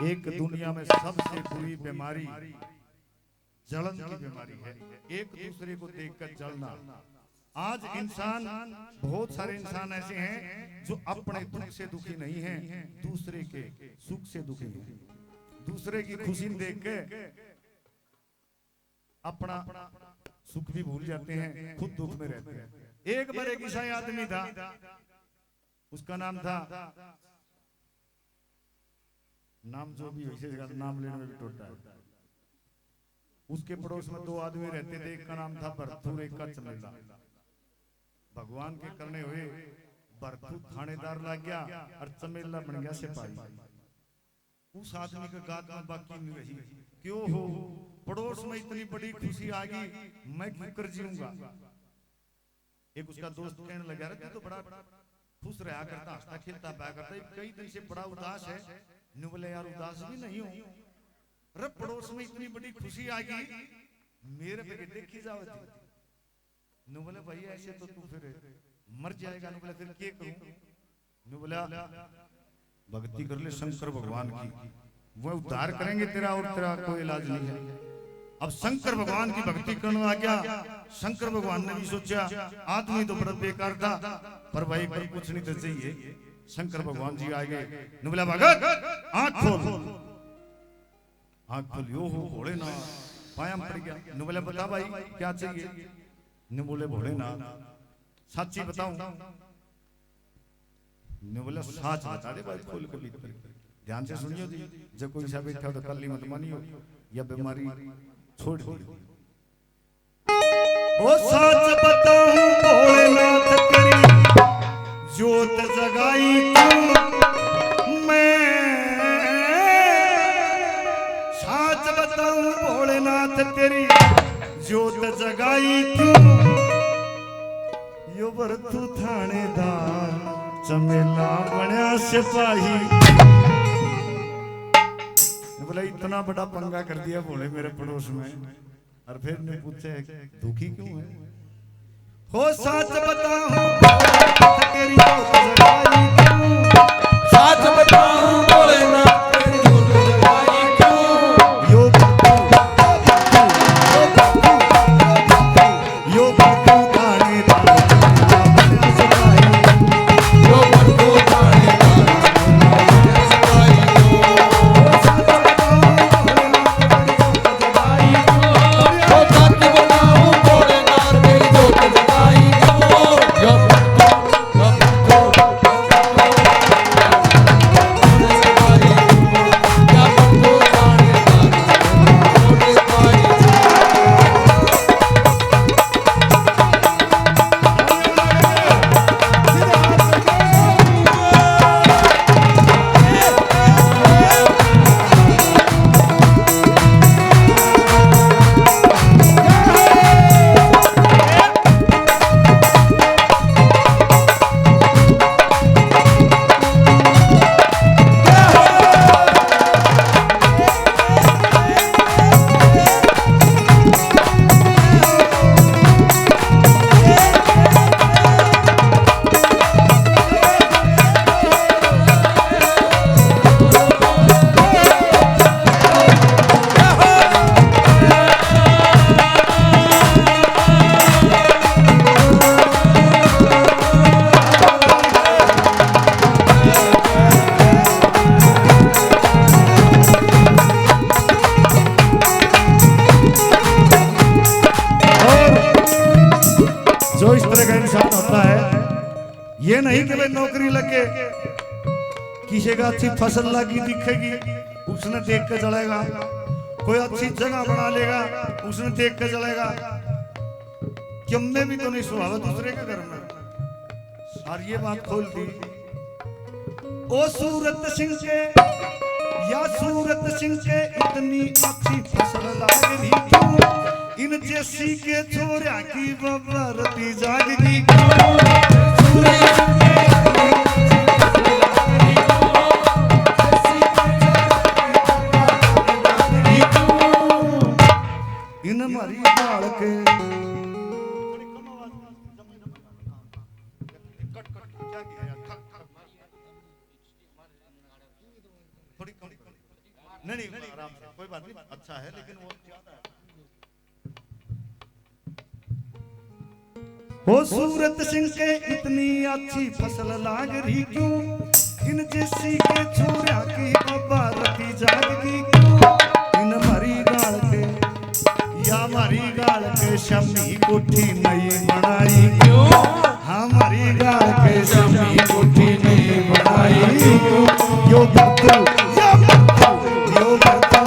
एक दुनिया में सबसे बुरी बीमारी जलन की बीमारी है, एक दूसरे को देखकर जलना। आज इंसान, बहुत सारे इंसान ऐसे हैं जो अपने दुख से दुखी नहीं हैं, दूसरे के सुख से दुखी हैं। दूसरे की खुशी देख के अपना सुख भी भूल जाते हैं, खुद दुख में रहते हैं। एक बार एक ईसाई आदमी था, उसका नाम था, नाम जो भी वैसे नाम लेने में भी टोटा है। उसके पड़ोस में दो आदमी रहते थे, एक का नाम था भरतू, एक का चमेला। भगवान के करने हुए भरतू थानेदार लग गया और चमेला बन गया सिपाही। उस आदमी का गात में बाकी नहीं रही, क्यों हो पड़ोस में इतनी बड़ी खुशी आ गई, मैं क्यों कर जीऊंगा। एक उसका दोस्त कहने लगा, तू तो बड़ा खुश रहा करता, हंसता खेलता पाया करता, कई दिन से बड़ा उदास है। नु बोले यार उदास भी नहीं हूं, अरे पड़ोस में इतनी बड़ी खुशी आ गई, मेरे पे देखी जाओ। नु बोले भाई ऐसे तो तू फिर मर जाएगा। नु बोले फिर क्या करूं। नु बोला भक्ति कर ले शंकर भगवान की, वो उद्धार करेंगे तेरा, और तेरा कोई इलाज नहीं है। अब शंकर भगवान की भक्ति करने आ गया। शंकर भगवान ने भी सोचा आदमी तो बड़ा बेकार था, पर भाई पर कुछ नहीं तो चाहिए। शंकर भगवान जी आ गए, नु बोला भगत आंख खोल। आंख खोलियो हो भोलेनाथ, पाया पड़ गया। नु बोले बता भाई क्या चाहिए। नु बोले भोलेनाथ सच्ची बताऊं। नु बोले सच बता दे भाई, खोल के भीतर। ध्यान से सुनियो जी, जब कोई सा बैठा हो तो कल्ली मत मानियो, या बीमारी छोड़ दियो। ओ सच बताऊं भोलेनाथ तेरी जोत जगाई क्यों मैं, सच बताऊं भोलेनाथ तेरी जोत जगाई क्यों। यो भरतू थानेदार चमेला बना सिपाही। बोला इतना बड़ा पंगा कर दिया भोले मेरे पड़ोस में, और फिर ने पूछे दुखी क्यों है। हो सच बताऊं तेरी जोत जगाई क्यों, सच बताऊं भोलेनाथ तेरी जोत जगाई क्यों। यो भरतू थानेदार चमेला सिपाही, यो भरतू थानेदार चमेला सिपाही क्यों। सच बताऊं भोलेनाथ तेरी जोत जगाई क्यों। यो ये नहीं कि भाई नौकरी लगे, किसी का अच्छी फसल लगी दिखेगी उसने देख के चलेगा, कोई अच्छी जगह बना लेगा उसने देख के चलेगा। कि मैं भी तो नहीं स्वभाव दूसरे के घर में। और ये बात खोल दी, ओ सूरत सिंह के या सूरत सिंह के इतनी अच्छी फसल लाग रही क्यों, इन जैसी के छोरा की बबरती जागती क्यों। इन मरी बाल के नहीं नहीं आराम से, कोई बात नहीं, अच्छा है लेकिन वो ज्यादा है। हो सूरत सिंह के इतनी अच्छी फसल लाग रही क्यों, इन जैसी के छोरा की बाबा रखी जागगी क्यों, इन मरी गाल के या मरी गाल के शमी कोठी नहीं बनाई क्यों, हमारी गाल के शमी कोठी नहीं बनाई क्यों, यो बत्तू यो बत्तू यो बत्तू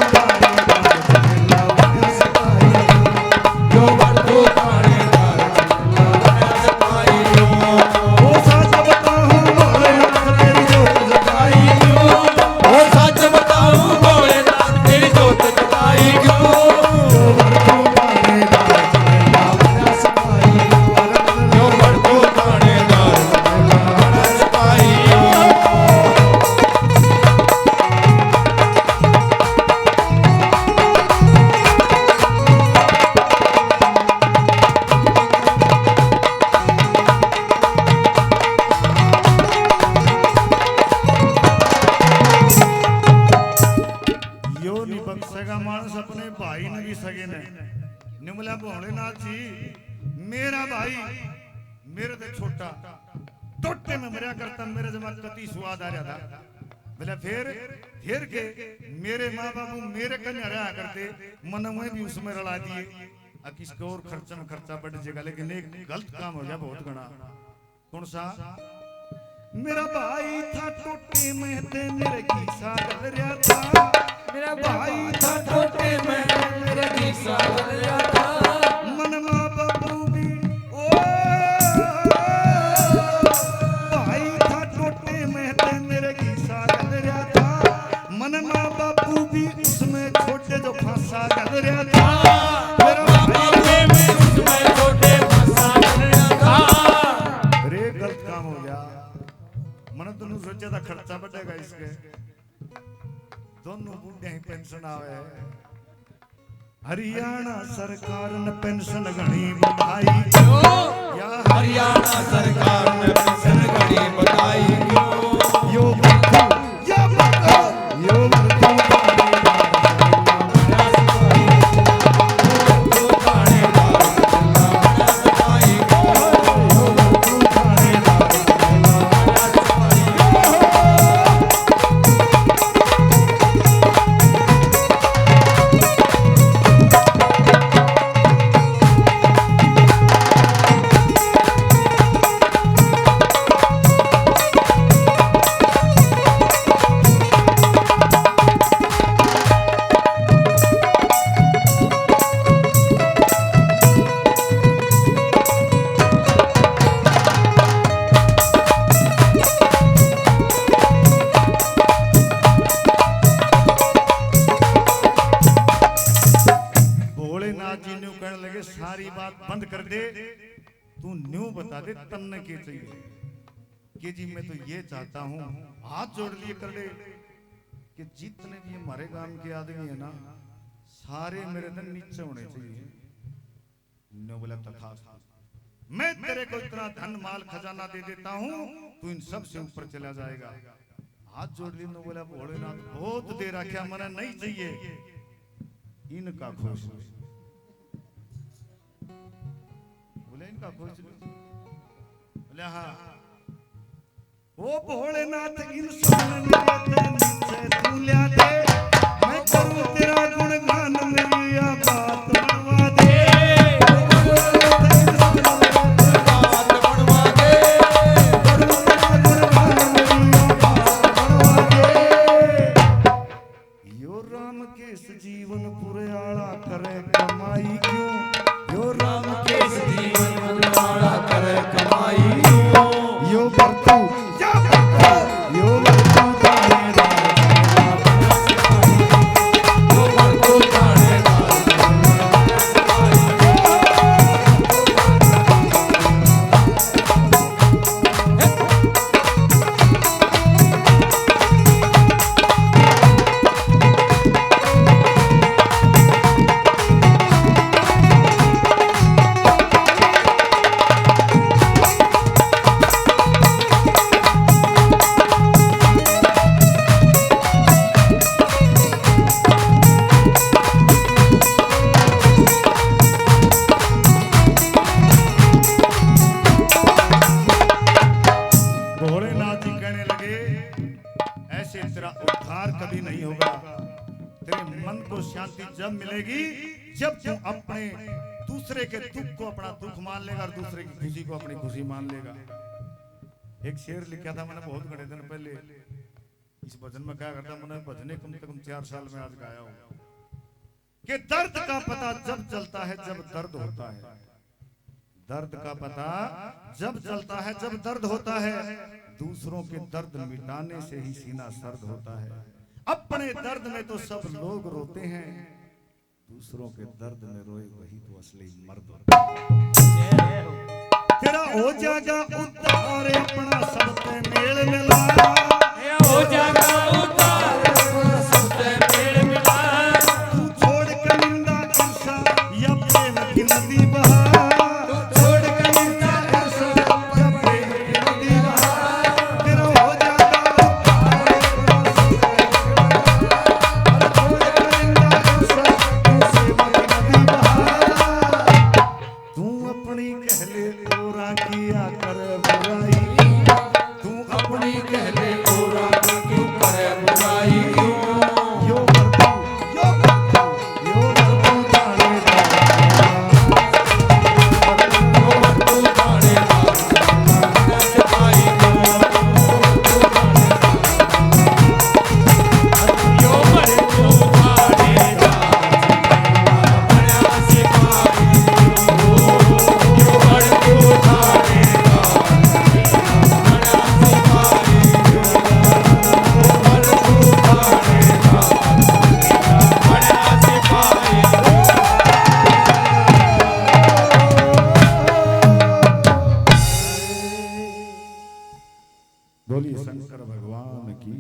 मानस अपने भाई ने भी सगे ने निमला भोलेनाथ जी, मेरा भाई मेरे से छोटा टोटे में मरिया करता, मेरे जमा कति स्वाद आ रहा था, बोले फिर के मेरे माँ बाबू मेरे कन्या रहा करते, मन में भी उसमें रला दिए, किसको और खर्चा में खर्चा बढ़ जाएगा, लेकिन एक गलत काम हो गया बहुत घना। कौन सा? मेरा भाई था टोटे में ते मेरे की सागल रहा था, मेरा भाई था टोटे में मेरे की सागल रहा था, मन माँ बाबू भी ओ भाई था टोटे में ते मेरे की सागल रहा था, मन माँ बाबू भी उसमें छोटे जो फंसा गल रहा था, मेरा भाई में उसमें छोटे फंसा गल रहा था। रे गलत काम हो गया, मन दोनों सोचा था खर्चा बढ़ेगा इसके, दोनों बूढ़े ही पेंशन आवे, हरियाणा सरकार ने पेंशन घनी बढ़ाई या हरियाणा सरकार ने पेंशन घनी बढ़ाई यो बत्तू या बत्तू यो बत्तू सारी बात बंद कर दे, तू न्यू बता दे तन्ने के चाहिए कि जी मैं तो ये चाहता हूँ, हाथ जोड़ लिए कर दे कि जितने भी हमारे गांव के आदमी है ना सारे मेरे दिन नीचे होने चाहिए। न्यू बोला तथास्तु, मैं तेरे को इतना धन माल खजाना दे देता हूँ, तू इन सब से ऊपर चला जाएगा। हाथ जोड़ लिए, बोला भोलेनाथ बहुत दे रखा, मना नहीं चाहिए, इनका खुश इनका खोज बोले हाँ वो भोलेनाथ इंसान नीचे तू ल्या दे, मैं करूं तेरा गुणगान मेरी बात बनवा दे, बात बनवा दे, करूं तेरा गुणगान मेरी बात बनवा दे। यो राम के इस जीवन पुरे आला करे कमाई क्यों, यो राम के इस जीवन करे कमाई, यो बर्तू यो बर्तू तारे ऐसे तेरा उद्धार कभी नहीं होगा। तेरे मन को शांति जब मिलेगी जब तू अपने दूसरे के दुख को अपना दुख मान लेगा और दूसरे की खुशी को अपनी खुशी मान लेगा। एक शेर लिखा था मैंने बहुत घड़े दिन पहले, इस भजन में क्या करता मैंने भजने कम से कम 4 साल में आज गाया हूं कि दर्द का पता जब चलता है जब दर्द होता है। दर्द का पता जब चलता है जब दर्द होता है। दूसरों के दर्द मिटाने से ही सीना सर्द होता है। अपने दर्द में तो सब लोग रोते हैं, दूसरों के दर्द में रोए वही तो असली मर्द होता है। तेरा हो जाएगा उद्धार अपना सबसे मेल मिला, हो जाएगा उद्धार अपना सबसे मेल मिला। तू छोड़ के निंदा ईर्ष्या या प्रेम की नदी बहा, तू छोड़ के निंदा ईर्ष्या या प्रेम की नदी बहा। तेरा हो जाएगा उद्धार छोड़ के निंदा ईर्ष्या प्रेम की नदी बहा। तू अपनी कहले ओरा किया कर बुराई, तू अपनी कहले ओरा क्यों करे बुराई क्यों? यो मर्दू थानेदार, तू थानेदार सिपाही यो मरे तू थानेदार बड़ा सिपाही यो मरे तू थानेदार बड़ा सिपाही यो मरे तू थानेदार बड़ा सिपाही। बोलिए शंकर भगवान की।